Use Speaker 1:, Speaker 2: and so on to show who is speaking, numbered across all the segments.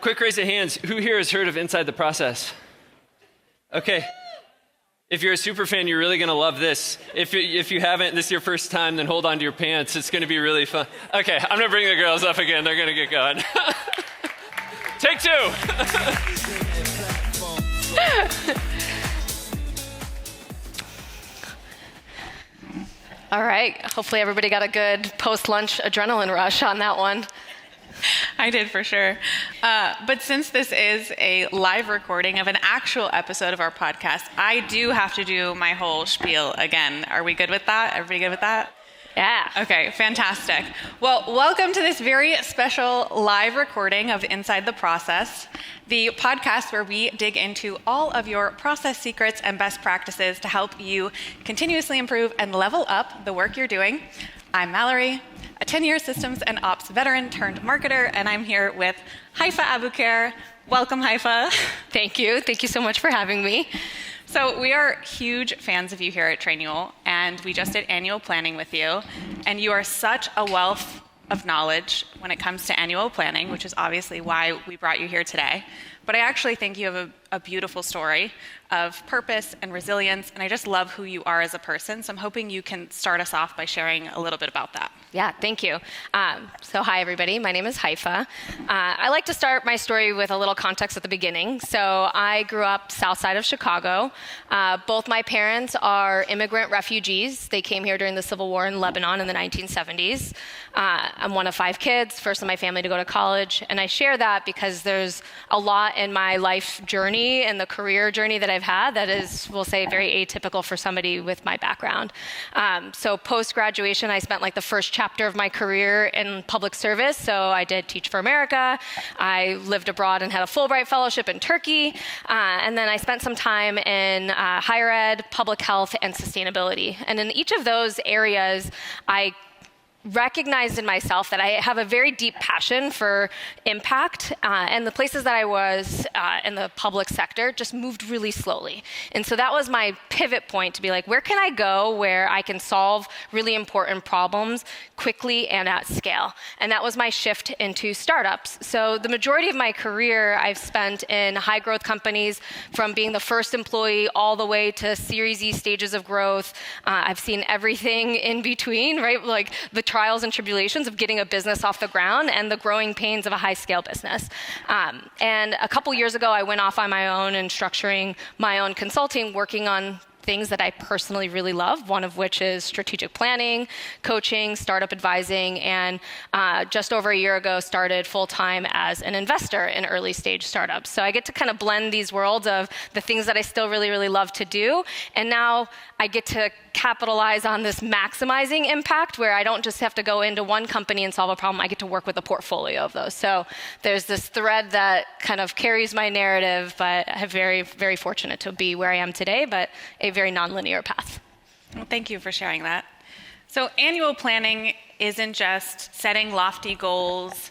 Speaker 1: quick raise of hands. Who here has heard of Inside the Process? Okay. If you're a super fan, you're really going to love this. If you haven't, this is your first time, then hold on to your pants. It's going to be really fun. Okay, I'm going to bring the girls up again. They're going to get going. Take two.
Speaker 2: All right. Hopefully everybody got a good post-lunch adrenaline rush on that one.
Speaker 3: I did for sure. But since this is a live recording of an actual episode of our podcast, I do have to do my whole spiel again. Are we good with that? Everybody good with that?
Speaker 2: Yeah.
Speaker 3: Okay, fantastic. Well, welcome to this very special live recording of Inside the Process, the podcast where we dig into all of your process secrets and best practices to help you continuously improve and level up the work you're doing. I'm Mallory, a 10-year systems and ops veteran turned marketer, and I'm here with Hayfa Aboukier. Welcome, Hayfa.
Speaker 2: Thank you. Thank you so much for having me.
Speaker 3: So we are huge fans of you here at Trainual, and we just did annual planning with you, and you are such a wealth of knowledge when it comes to annual planning, which is obviously why we brought you here today. But I actually think you have a beautiful story of purpose and resilience, and I just love who you are as a person, so I'm hoping you can start us off by sharing a little bit about that.
Speaker 2: Yeah, thank you. So hi, everybody. My name is Hayfa. I like to start my story with a little context at the beginning. So I grew up south side of Chicago. Both my parents are immigrant refugees. They came here during the Civil War in Lebanon in the 1970s. I'm one of 5 kids, first in my family to go to college. And I share that because there's a lot in my life journey and the career journey that I've had that is, we'll say, very atypical for somebody with my background. So post-graduation, I spent like the first chapter of my career in public service. So I did Teach for America. I lived abroad and had a Fulbright fellowship in Turkey. And then I spent some time in higher ed, public health, and sustainability. And in each of those areas, I recognized in myself that I have a very deep passion for impact, and the places that I was in the public sector just moved really slowly. And so that was my pivot point to be like, where can I go where I can solve really important problems quickly and at scale? And that was my shift into startups. So the majority of my career I've spent in high growth companies, from being the first employee all the way to Series E stages of growth. I've seen everything in between, right? Like the trials and tribulations of getting a business off the ground and the growing pains of a high-scale business. And a couple years ago, I went off on my own and structuring my own consulting, working on things that I personally really love, one of which is strategic planning, coaching, startup advising, and just over a year ago started full-time as an investor in early stage startups. So I get to kind of blend these worlds of the things that I still really, really love to do, and now I get to capitalize on this maximizing impact where I don't just have to go into one company and solve a problem, I get to work with a portfolio of those. So there's this thread that kind of carries my narrative, but I'm very, very fortunate to be where I am today, but a very nonlinear path.
Speaker 3: Well, thank you for sharing that. So annual planning isn't just setting lofty goals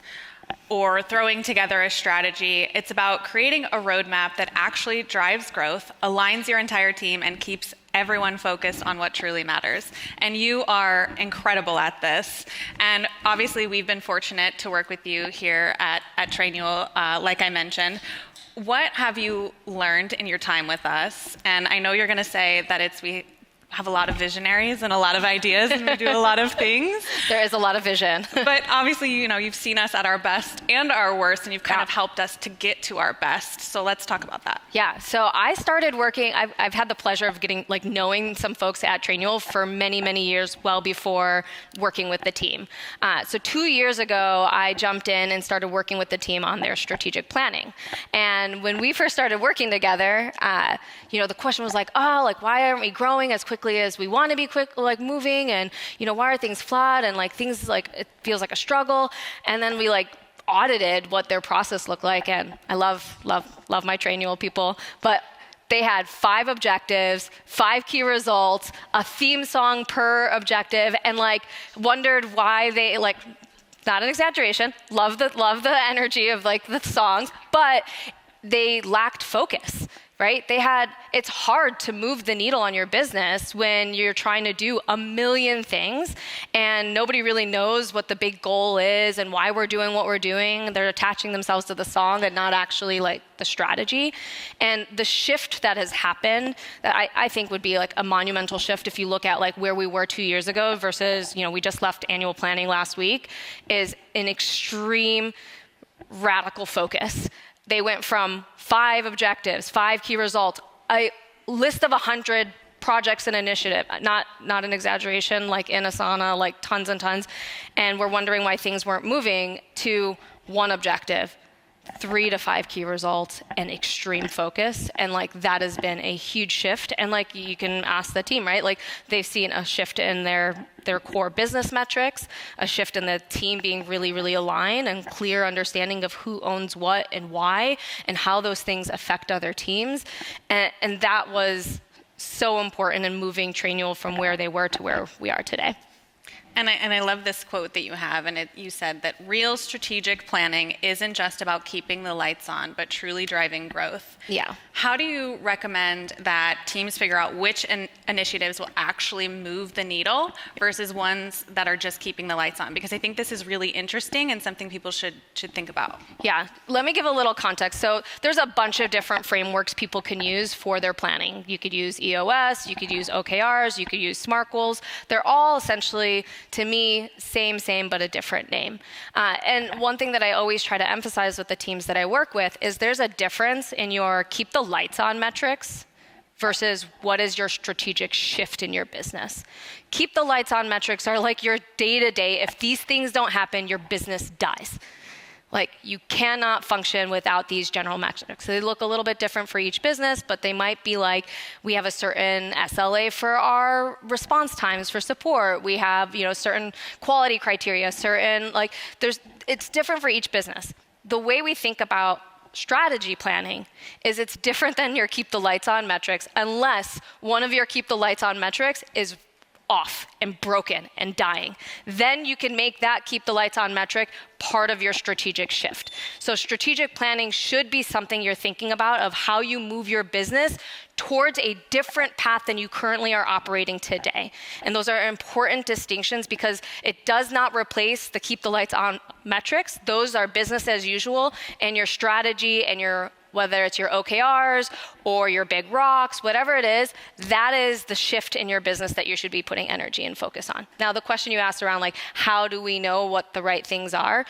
Speaker 3: or throwing together a strategy. It's about creating a roadmap that actually drives growth, aligns your entire team, and keeps everyone focused on what truly matters. And you are incredible at this. And obviously, we've been fortunate to work with you here at Trainual, like I mentioned. What have you learned in your time with us? And I know you're going to say that we have a lot of visionaries and a lot of ideas, and we do a lot of things.
Speaker 2: There is a lot of vision.
Speaker 3: But obviously, you've seen us at our best and our worst, and you've kind of helped us to get to our best. So let's talk about that.
Speaker 2: Yeah, so I started working, I've had the pleasure of knowing some folks at Trainual for many, many years, well before working with the team. So 2 years ago, I jumped in and started working with the team on their strategic planning. And when we first started working together, the question was why aren't we growing as quickly as we want to be moving, and why are things flat, and things it feels like a struggle. And then we audited what their process looked like, and I love my Trainual people, but they had 5 objectives, 5 key results, a theme song per objective, and wondered why they not an exaggeration, love the energy of the songs, but they lacked focus. right? It's hard to move the needle on your business when you're trying to do a million things and nobody really knows what the big goal is and why we're doing what we're doing. They're attaching themselves to the song and not actually like the strategy. And the shift that has happened, that I think would be like a monumental shift if you look at like where we were 2 years ago versus, we just left annual planning last week, is an extreme radical focus. They went from 5 objectives, 5 key results, a list of 100 projects and initiative, not an exaggeration, like in Asana, like tons and tons, and we're wondering why things weren't moving, to 1 objective, 3 to 5 key results, and extreme focus. And like that has been a huge shift. And like you can ask the team, right? Like they've seen a shift in their core business metrics, a shift in the team being really, really aligned and clear understanding of who owns what and why and how those things affect other teams. And that was so important in moving Trainual from where they were to where we are today.
Speaker 3: And I love this quote that you have, and you said that real strategic planning isn't just about keeping the lights on, but truly driving growth.
Speaker 2: Yeah.
Speaker 3: How do you recommend that teams figure out which initiatives will actually move the needle versus ones that are just keeping the lights on? Because I think this is really interesting and something people should think about.
Speaker 2: Yeah, let me give a little context. So there's a bunch of different frameworks people can use for their planning. You could use EOS, you could use OKRs, you could use SMART goals. They're all essentially, to me, same, but a different name. And one thing that I always try to emphasize with the teams that I work with is there's a difference in your keep the lights on metrics versus what is your strategic shift in your business. Keep the lights on metrics are like your day-to-day. If these things don't happen, your business dies. Like you cannot function without these general metrics. So they look a little bit different for each business, but they might be like, we have a certain SLA for our response times for support. We have, certain quality criteria, it's different for each business. The way we think about strategy planning is it's different than your keep the lights on metrics unless one of your keep the lights on metrics is off and broken and dying. Then you can make that keep the lights on metric part of your strategic shift. So strategic planning should be something you're thinking about of how you move your business towards a different path than you currently are operating today. And those are important distinctions because it does not replace the keep the lights on metrics. Those are business as usual, and your strategy and whether it's your OKRs or your big rocks, whatever it is, that is the shift in your business that you should be putting energy and focus on. Now, the question you asked around how do we know what the right things are?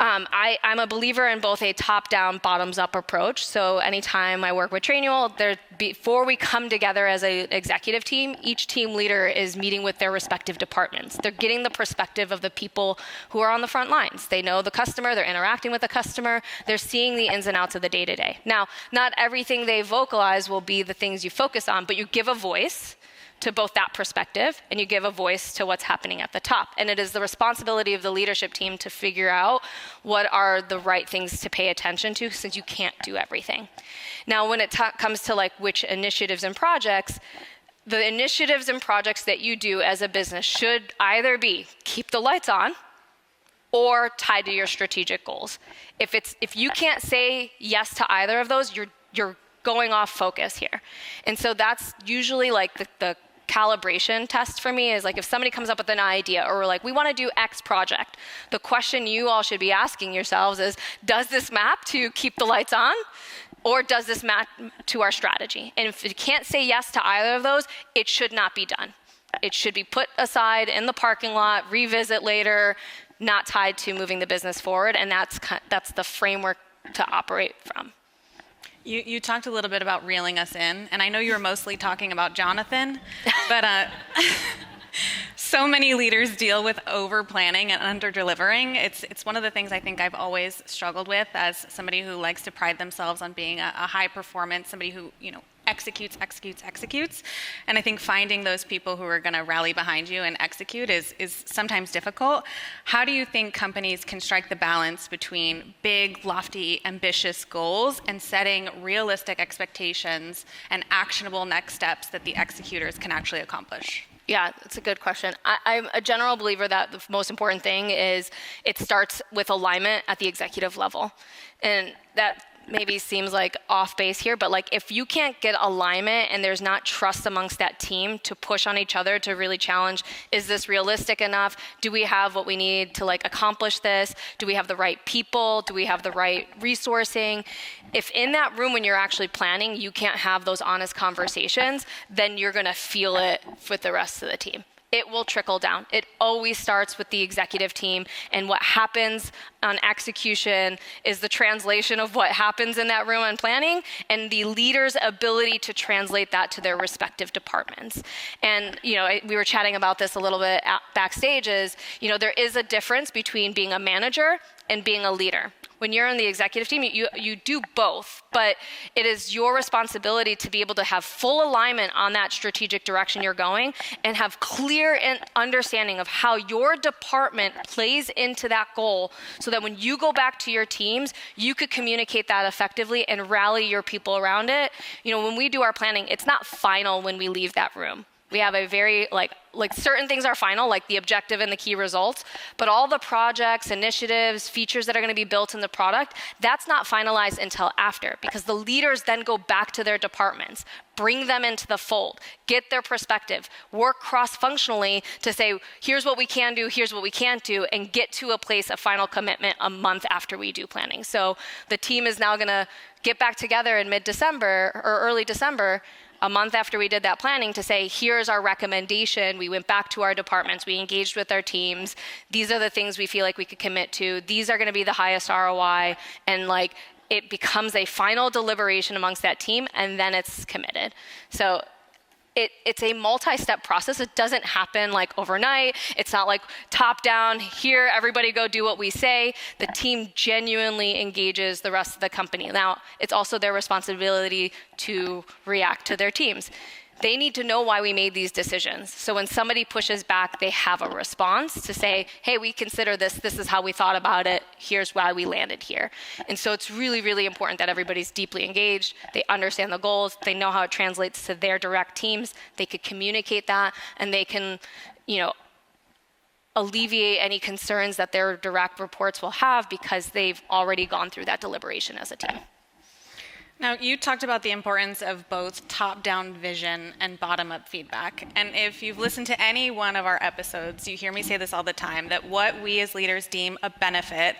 Speaker 2: I'm a believer in both a top-down, bottoms-up approach. So anytime I work with Trainual, before we come together as an executive team, each team leader is meeting with their respective departments. They're getting the perspective of the people who are on the front lines. They know the customer, they're interacting with the customer, they're seeing the ins and outs of the day-to-day. Now, not everything they vocalize will be the things you focus on, but you give a voice to both that perspective and you give a voice to what's happening at the top. And it is the responsibility of the leadership team to figure out what are the right things to pay attention to since you can't do everything. Now, when it comes to which initiatives and projects, the initiatives and projects that you do as a business should either be keep the lights on or tied to your strategic goals. If you can't say yes to either of those, you're going off focus here. And so that's usually the calibration test for me is if somebody comes up with an idea or we want to do X project, the question you all should be asking yourselves is, does this map to keep the lights on? Or does this map to our strategy? And if you can't say yes to either of those, it should not be done. It should be put aside in the parking lot, revisit later, not tied to moving the business forward. And that's the framework to operate from.
Speaker 3: You talked a little bit about reeling us in, and I know you were mostly talking about Jonathan, but so many leaders deal with over-planning and under-delivering. It's one of the things I think I've always struggled with as somebody who likes to pride themselves on being a high performance, somebody who, executes. And I think finding those people who are going to rally behind you and execute is sometimes difficult. How do you think companies can strike the balance between big, lofty, ambitious goals and setting realistic expectations and actionable next steps that the executors can actually accomplish?
Speaker 2: Yeah, that's a good question. I'm a general believer that the most important thing is it starts with alignment at the executive level. And that maybe seems like off base here, but like if you can't get alignment and there's not trust amongst that team to push on each other to really challenge, is this realistic enough? Do we have what we need to like accomplish this? Do we have the right people? Do we have the right resourcing? If in that room when you're actually planning, you can't have those honest conversations, then you're gonna feel it with the rest of the team. It will trickle down. It always starts with the executive team, and what happens on execution is the translation of what happens in that room on planning and the leader's ability to translate that to their respective departments. And we were chatting about this a little bit backstage is, there is a difference between being a manager and being a leader. When you're on the executive team, you do both, but it is your responsibility to be able to have full alignment on that strategic direction you're going and have clear understanding of how your department plays into that goal so that when you go back to your teams, you could communicate that effectively and rally your people around it. When we do our planning, it's not final when we leave that room. We have a very, like certain things are final, like the objective and the key results, but all the projects, initiatives, features that are gonna be built in the product, that's not finalized until after, because the leaders then go back to their departments, bring them into the fold, get their perspective, work cross-functionally to say, here's what we can do, here's what we can't do, and get to a place of final commitment a month after we do planning. So the team is now gonna get back together in mid-December or early December, a month after we did that planning, to say, here's our recommendation. We went back to our departments. We engaged with our teams. These are the things we feel like we could commit to. These are going to be the highest ROI. And it becomes a final deliberation amongst that team, and then it's committed. So it's a multi-step process. It doesn't happen overnight. It's not top down, here, everybody go do what we say. The team genuinely engages the rest of the company. Now, it's also their responsibility to react to their teams. They need to know why we made these decisions. So when somebody pushes back, they have a response to say, hey, we consider this. This is how we thought about it. Here's why we landed here. And so it's really, really important that everybody's deeply engaged. They understand the goals. They know how it translates to their direct teams. They could communicate that, and they can, alleviate any concerns that their direct reports will have because they've already gone through that deliberation as a team.
Speaker 3: Now, you talked about the importance of both top-down vision and bottom-up feedback. And if you've listened to any one of our episodes, you hear me say this all the time, that what we as leaders deem a benefit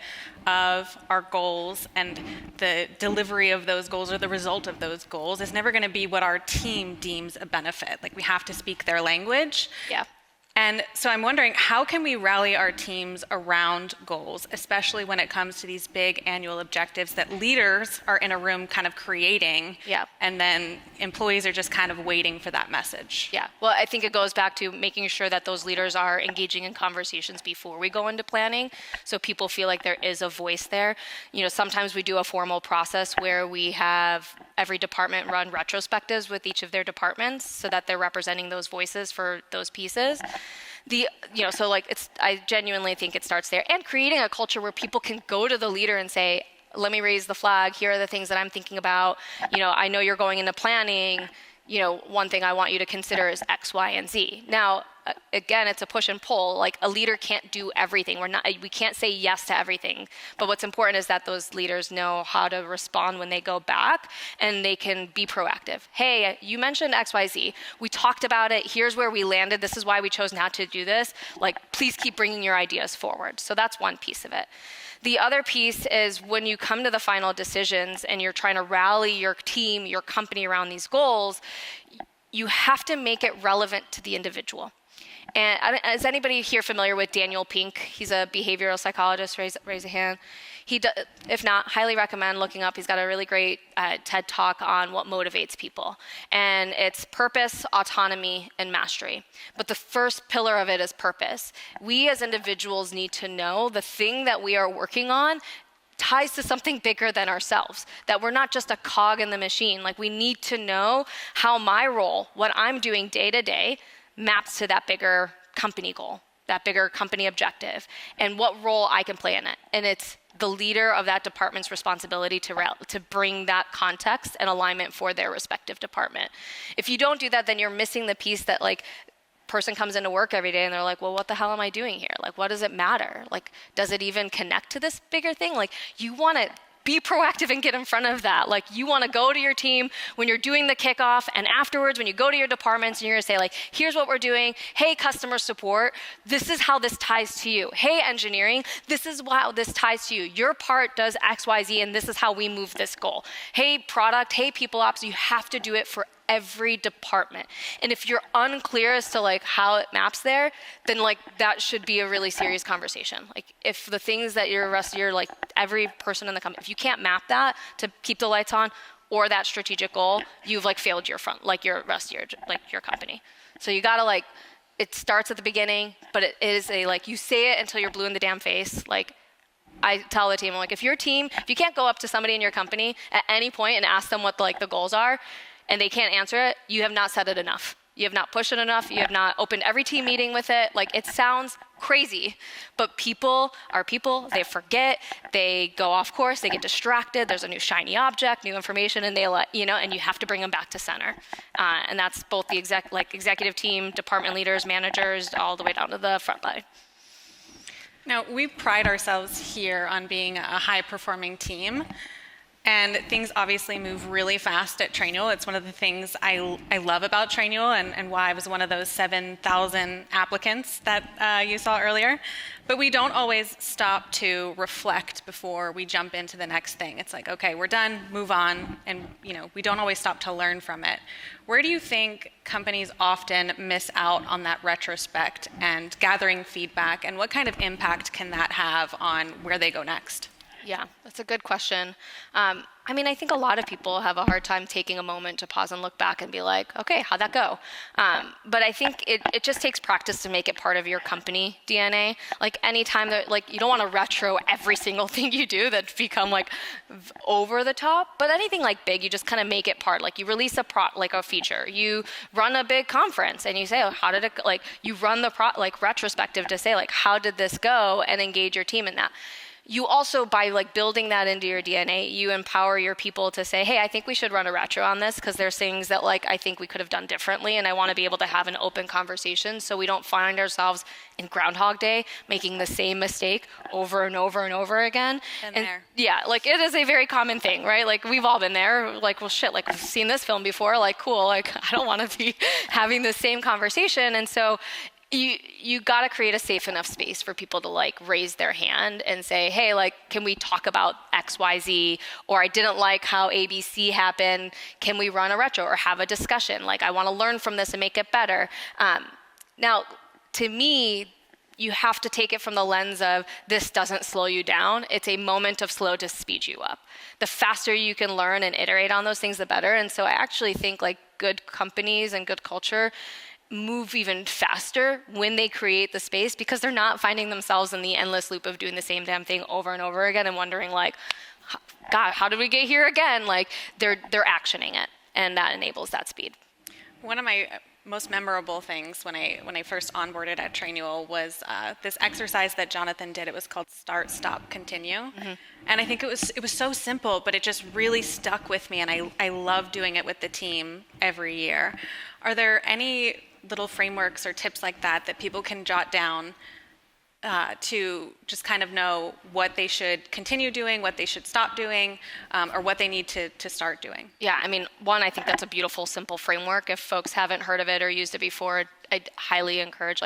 Speaker 3: of our goals and the delivery of those goals or the result of those goals is never going to be what our team deems a benefit. We have to speak their language.
Speaker 2: Yeah.
Speaker 3: And so I'm wondering, how can we rally our teams around goals, especially when it comes to these big annual objectives that leaders are in a room kind of creating, and then employees are just kind of waiting for that message?
Speaker 2: Yeah, well, I think it goes back to making sure that those leaders are engaging in conversations before we go into planning, so people feel like there is a voice there. Sometimes we do a formal process where we have every department run retrospectives with each of their departments so that they're representing those voices for those pieces. I genuinely think it starts there, and creating a culture where people can go to the leader and say, let me raise the flag. Here are the things that I'm thinking about. I know you're going into planning. One thing I want you to consider is X, Y, and Z. Now, again, it's a push and pull. A leader can't do everything. We can't say yes to everything. But what's important is that those leaders know how to respond when they go back, and they can be proactive. Hey, you mentioned X, Y, Z. We talked about it. Here's where we landed. This is why we chose not to do this. Please keep bringing your ideas forward. So that's one piece of it. The other piece is when you come to the final decisions and you're trying to rally your team, your company around these goals, you have to make it relevant to the individual. And is anybody here familiar with Daniel Pink? He's a behavioral psychologist. Raise a hand. If not, highly recommend looking up. He's got a really great TED Talk on what motivates people. And it's purpose, autonomy, and mastery. But the first pillar of it is purpose. We as individuals need to know the thing that we are working on ties to something bigger than ourselves, that we're not just a cog in the machine. We need to know how my role, what I'm doing day to day, maps to that bigger company goal, that bigger company objective, and what role I can play in it. And it's the leader of that department's responsibility to bring that context and alignment for their respective department. If you don't do that, then you're missing the piece that person comes into work every day and they're like, well, what the hell am I doing here? What does it matter? Does it even connect to this bigger thing? You want to be proactive and get in front of that. Like, you want to go to your team when you're doing the kickoff, and afterwards when you go to your departments and you're going to say, like, here's what we're doing. Hey, customer support, this is how this ties to you. Hey, engineering, this is how this ties to you. Your part does X, Y, Z, and this is how we move this goal. Hey, product, hey, people ops, you have to do it for every department. And if you're unclear as to like how it maps there, then like that should be a really serious conversation. Like, if the things that your rest of your, like, every person in the company, if you can't map that to keep the lights on or that strategic goal, you've like failed your front, like your rest of your, like your company. So you gotta like, it starts at the beginning, but it is a, like, you say it until you're blue in the damn face. Like, I tell the team, I'm like, if you can't go up to somebody in your company at any point and ask them what the goals are, and they can't answer it, you have not said it enough. You have not pushed it enough. You have not opened every team meeting with it. Like, it sounds crazy, but people are people. They forget. They go off course. They get distracted. There's a new shiny object, new information, and and you have to bring them back to center. And that's both the executive team, department leaders, managers, all the way down to the front line.
Speaker 3: Now, we pride ourselves here on being a high-performing team. And things obviously move really fast at Trainual. It's one of the things I love about Trainual, and why I was one of those 7,000 applicants that you saw earlier. But we don't always stop to reflect before we jump into the next thing. It's like, okay, we're done, move on, and we don't always stop to learn from it. Where do you think companies often miss out on that retrospect and gathering feedback, and what kind of impact can that have on where they go next?
Speaker 2: Yeah, that's a good question. I think a lot of people have a hard time taking a moment to pause and look back and be like, okay, how'd that go? But I think it just takes practice to make it part of your company DNA. Like, anytime that, like, you don't want to retro every single thing you do that's become like over the top, but anything like big, you just kind of make it part. Like, you release a feature, you run a big conference, and you say, oh, how did it go? Like, you run the retrospective to say, like, how did this go, and engage your team in that. You also, by like building that into your DNA, you empower your people to say, hey, I think we should run a retro on this, because there's things that like I think we could have done differently, and I want to be able to have an open conversation so we don't find ourselves in Groundhog Day making the same mistake over and over and over again. Yeah, like, it is a very common thing, right? Like, we've all been there. Like, well, shit, like, we've seen this film before. Like, cool. Like, I don't want to be having the same conversation. And so you got to create a safe enough space for people to like raise their hand and say, hey, like, can we talk about X, Y, Z? Or I didn't like how ABC happened. Can we run a retro or have a discussion? Like, I want to learn from this and make it better. Now, to me, you have to take it from the lens of this doesn't slow you down. It's a moment of slow to speed you up. The faster you can learn and iterate on those things, the better. And so I actually think like good companies and good culture move even faster when they create the space, because they're not finding themselves in the endless loop of doing the same damn thing over and over again and wondering like, God, how did we get here again? Like, they're actioning it, and that enables that speed.
Speaker 3: One of my most memorable things when I first onboarded at Trainual was this exercise that Jonathan did. It was called Start, Stop, Continue. Mm-hmm. And I think it was so simple, but it just really stuck with me, and I love doing it with the team every year. Are there any little frameworks or tips like that people can jot down to just kind of know what they should continue doing, what they should stop doing, or what they need to start doing? Yeah,
Speaker 2: one, I think that's a beautiful, simple framework. If folks haven't heard of it or used it before, I'd highly encourage,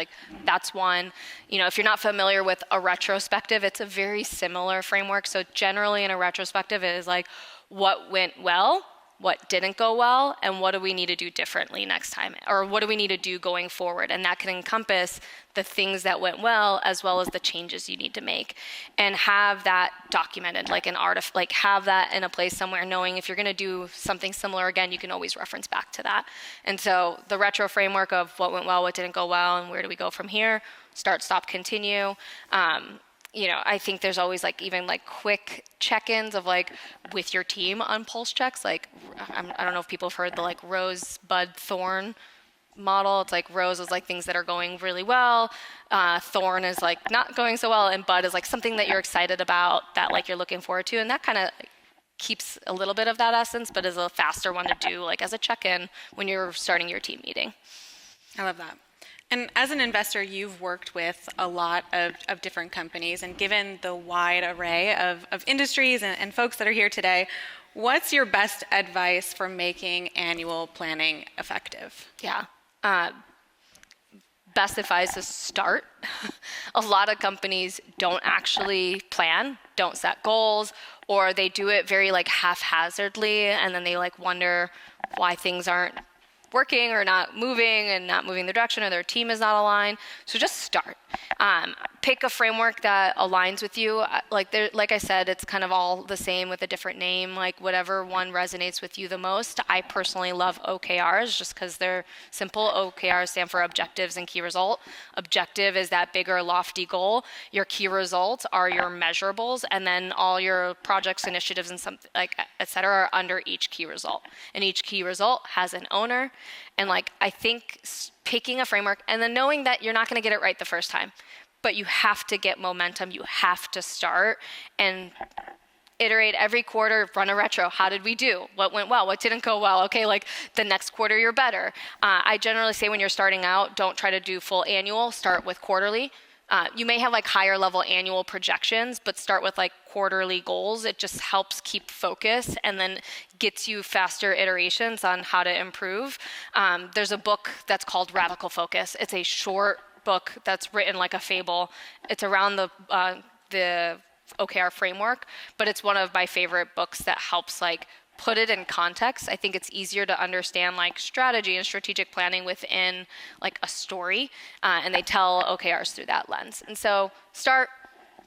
Speaker 2: that's one. If you're not familiar with a retrospective, it's a very similar framework. So generally in a retrospective, it is like, what went well, what didn't go well, and what do we need to do differently next time, or what do we need to do going forward? And that can encompass the things that went well as well as the changes you need to make, and have that documented like have that in a place somewhere, knowing if you're going to do something similar again, you can always reference back to that. And so the retro framework of what went well, what didn't go well, and where do we go from here, start, stop, continue. I think there's always even quick check-ins of with your team on pulse checks. I don't know if people have heard the rose, bud, thorn model. It's rose is things that are going really well. Thorn is not going so well, and bud is something that you're excited about, that you're looking forward to, and that kind of keeps a little bit of that essence, but is a faster one to do as a check-in when you're starting your team meeting.
Speaker 3: I love that. And as an investor, you've worked with a lot of different companies, and given the wide array of industries and folks that are here today, what's your best advice for making annual planning effective?
Speaker 2: Yeah. Best advice is start. A lot of companies don't actually plan, don't set goals, or they do it very like haphazardly, and then they like wonder why things aren't working or not moving and not moving the direction, or their team is not aligned. So just start. Pick a framework that aligns with you. Like I said, it's kind of all the same with a different name, like whatever one resonates with you the most. I personally love OKRs just because they're simple. OKRs stand for objectives and key result. Objective is that bigger, lofty goal. Your key results are your measurables, and then all your projects, initiatives, and something like et cetera are under each key result. And each key result has an owner. And like I think picking a framework and then knowing that you're not going to get it right the first time, but you have to get momentum. You have to start and iterate every quarter, run a retro. How did we do? What went well? What didn't go well? Okay, like the next quarter, you're better. I generally say when you're starting out, don't try to do full annual. Start with quarterly. You may have like higher level annual projections, but start with like quarterly goals. It just helps keep focus and then gets you faster iterations on how to improve. There's a book that's called Radical Focus. It's a short book that's written like a fable. It's around the OKR framework, but it's one of my favorite books that helps like put it in context. I think it's easier to understand like strategy and strategic planning within like a story, and they tell OKRs through that lens. And so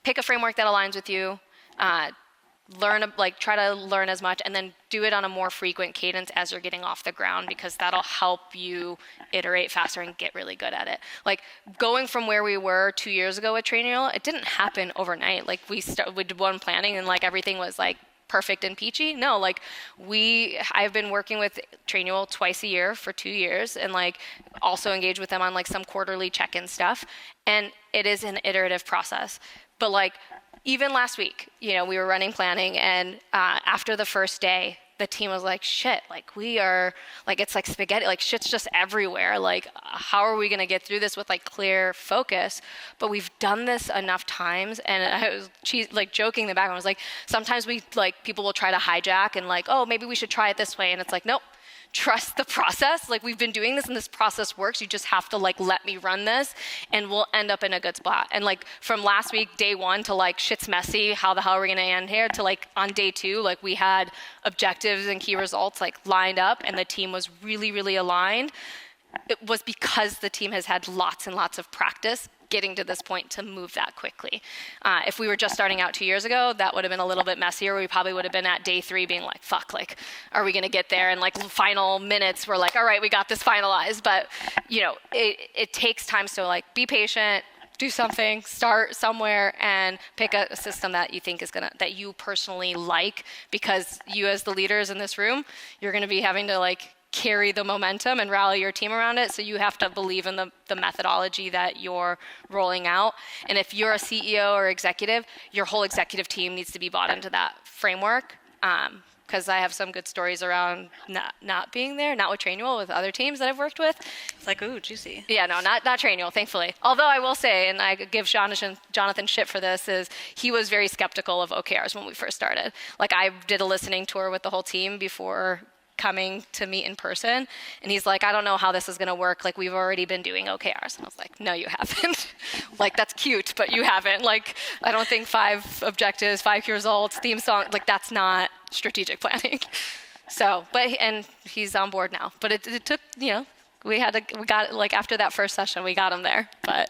Speaker 2: pick a framework that aligns with you, try to learn as much, and then do it on a more frequent cadence as you're getting off the ground, because that'll help you iterate faster and get really good at it. Like going from where we were 2 years ago with Trainual, it didn't happen overnight. Like we did one planning and like everything was like perfect and peachy. No, like I've been working with Trainual twice a year for 2 years, and like also engage with them on like some quarterly check-in stuff. And it is an iterative process. But like even last week, we were running planning, and after the first day, the team was like, shit, like we are, like it's like spaghetti, like shit's just everywhere. Like how are we going to get through this with like clear focus? But we've done this enough times, and I was like joking in the background. I was like, sometimes people will try to hijack and like, oh, maybe we should try it this way. And it's like, nope. Trust the process. Like we've been doing this and this process works. You just have to like let me run this and we'll end up in a good spot. And like from last week, day one, to like shit's messy, how the hell are we gonna end here, to like on day two, like we had objectives and key results like lined up and the team was really, really aligned. It was because the team has had lots and lots of practice getting to this point to move that quickly. If we were just starting out 2 years ago, that would have been a little bit messier. We probably would have been at day 3 being like, fuck, like, are we going to get there? And like final minutes, we're like, all right, we got this finalized. But, it takes time. So like be patient, do something, start somewhere, and pick a system that you think that you personally like, because you as the leaders in this room, you're going to be having to like carry the momentum and rally your team around it. So you have to believe in the methodology that you're rolling out. And if you're a CEO or executive, your whole executive team needs to be bought into that framework. Because I have some good stories around not being there, not with Trainual, with other teams that I've worked with.
Speaker 3: It's like, ooh, juicy.
Speaker 2: Yeah, no, not Trainual, thankfully. Although I will say, and I give Jonathan shit for this, is he was very skeptical of OKRs when we first started. Like I did a listening tour with the whole team before coming to meet in person, and he's like, I don't know how this is going to work. Like we've already been doing OKRs. And I was like, no, you haven't. Like that's cute, but you haven't. Like I don't think 5 objectives, 5 key results, theme song, like that's not strategic planning. So, and he's on board now. But it took, we got like after that first session, we got him there. But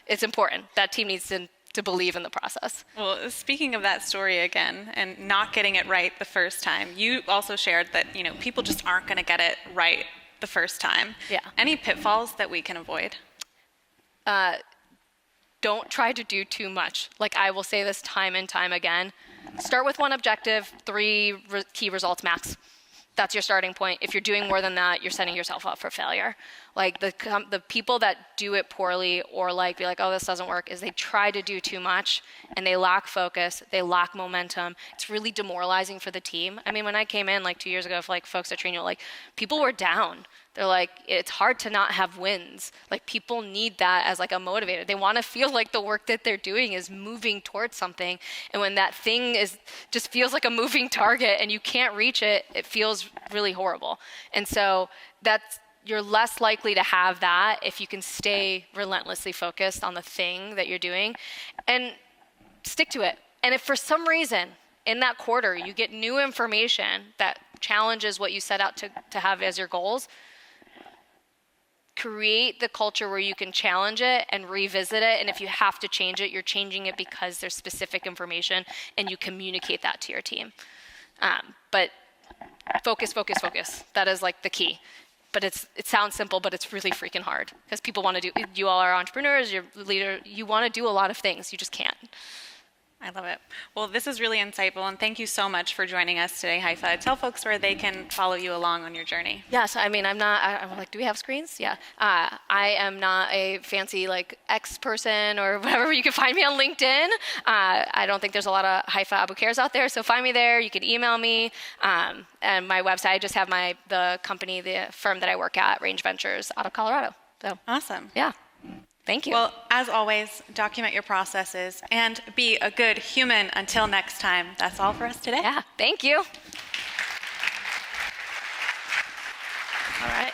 Speaker 2: it's important. That team needs to believe in the process.
Speaker 3: Well, speaking of that story again, and not getting it right the first time, you also shared that, people just aren't going to get it right the first time.
Speaker 2: Yeah.
Speaker 3: Any pitfalls that we can avoid?
Speaker 2: Don't try to do too much. Like I will say this time and time again. Start with one objective, 3 key results max. That's your starting point. If you're doing more than that, you're setting yourself up for failure. Like the people that do it poorly or like be like, oh, this doesn't work, is they try to do too much and they lack focus, they lack momentum. It's really demoralizing for the team. I mean, when I came in like 2 years ago, for like folks at Trainual, like people were down. They're like, it's hard to not have wins. Like people need that as like a motivator. They want to feel like the work that they're doing is moving towards something. And when that thing is just feels like a moving target and you can't reach it, it feels really horrible. And so you're less likely to have that if you can stay relentlessly focused on the thing that you're doing and stick to it. And if for some reason in that quarter you get new information that challenges what you set out to have as your goals, create the culture where you can challenge it and revisit it. And if you have to change it, you're changing it because there's specific information and you communicate that to your team. But focus. That is like the key. But it sounds simple, but it's really freaking hard because people want to you all are entrepreneurs, you're a leader, you want to do a lot of things, you just can't.
Speaker 3: I love it. Well, this is really insightful, and thank you so much for joining us today, Hayfa. Tell folks where they can follow you along on your journey.
Speaker 2: Yes, I mean, I'm like, do we have screens? Yeah. I am not a fancy like X person or whatever. You can find me on LinkedIn. I don't think there's a lot of Hayfa Aboukiers out there, so find me there. You can email me. And my website, I just have the company, the firm that I work at, Range Ventures, out of Colorado. So
Speaker 3: awesome.
Speaker 2: Yeah. Thank you.
Speaker 3: Well, as always, document your processes and be a good human until next time. That's all for us today.
Speaker 2: Yeah, thank you. All right.